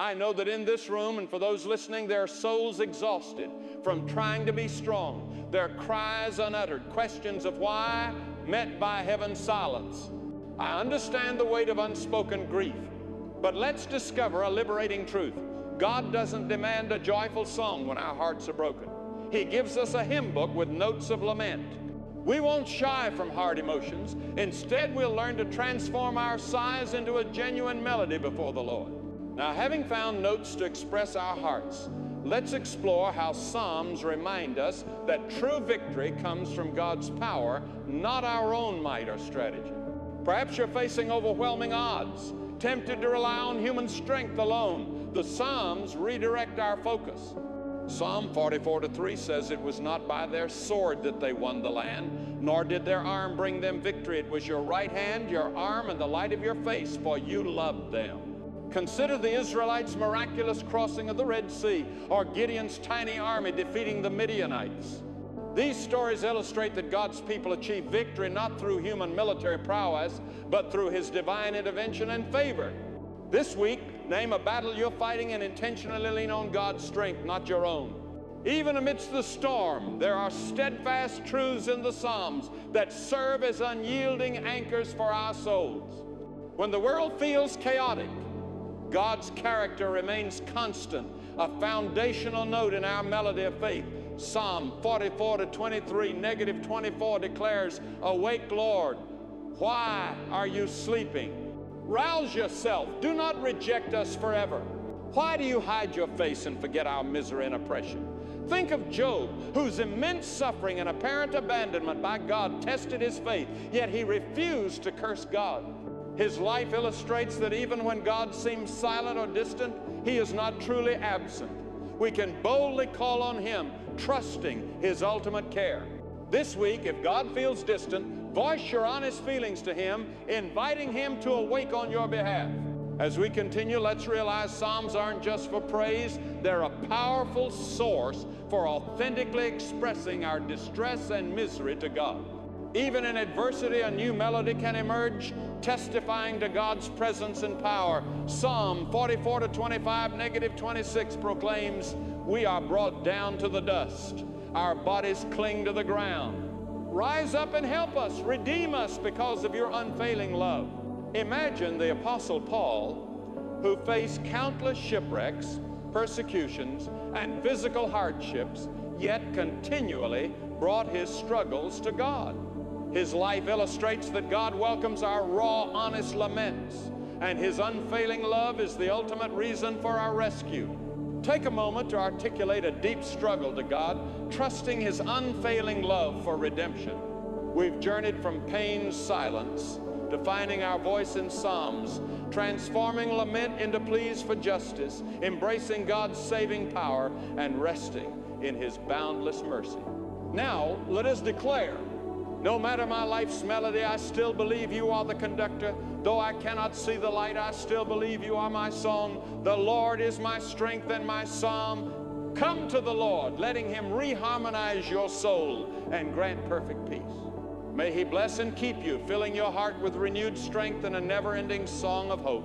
I know that in this room and for those listening, there are souls exhausted from trying to be strong. Their cries unuttered, questions of why met by heaven's silence. I understand the weight of unspoken grief, but let's discover a liberating truth. God doesn't demand a joyful song when our hearts are broken. He gives us a hymn book with notes of lament. We won't shy from hard emotions. Instead, we'll learn to transform our sighs into a genuine melody before the Lord. Now, having found notes to express our hearts, let's explore how Psalms remind us that true victory comes from God's power, not our own might or strategy. Perhaps you're facing overwhelming odds, tempted to rely on human strength alone. The Psalms redirect our focus. Psalm 44:3 says, "It was not by their sword that they won the land, nor did their arm bring them victory. It was your right hand, your arm, and the light of your face, for you loved them." Consider the Israelites' miraculous crossing of the Red Sea, or Gideon's tiny army defeating the Midianites. These stories illustrate that God's people achieve victory not through human military prowess, but through His divine intervention and favor. This week, name a battle you're fighting and intentionally lean on God's strength, not your own. Even amidst the storm, there are steadfast truths in the Psalms that serve as unyielding anchors for our souls. When the world feels chaotic, God's character remains constant, a foundational note in our melody of faith. Psalm 44:23, -24 declares, "Awake, Lord, why are you sleeping? Rouse yourself, do not reject us forever. Why do you hide your face and forget our misery and oppression?" Think of Job, whose immense suffering and apparent abandonment by God tested his faith, yet he refused to curse God. His life illustrates that even when God seems silent or distant, He is not truly absent. We can boldly call on Him, trusting His ultimate care. This week, if God feels distant, voice your honest feelings to Him, inviting Him to awake on your behalf. As we continue, let's realize Psalms aren't just for praise. They're a powerful source for authentically expressing our distress and misery to God. Even in adversity, a new melody can emerge, testifying to God's presence and power. Psalm 44:25, -26 proclaims, "We are brought down to the dust. Our bodies cling to the ground. Rise up and help us. Redeem us because of your unfailing love." Imagine the Apostle Paul, who faced countless shipwrecks, persecutions, and physical hardships, yet continually brought his struggles to God. His life illustrates that God welcomes our raw, honest laments, and His unfailing love is the ultimate reason for our rescue. Take a moment to articulate a deep struggle to God, trusting His unfailing love for redemption. We've journeyed from pain's silence to finding our voice in Psalms, transforming lament into pleas for justice, embracing God's saving power, and resting in His boundless mercy. Now, let us declare, no matter my life's melody, I still believe you are the conductor. Though I cannot see the light, I still believe you are my song. The Lord is my strength and my psalm. Come to the Lord, letting Him reharmonize your soul and grant perfect peace. May He bless and keep you, filling your heart with renewed strength and a never-ending song of hope.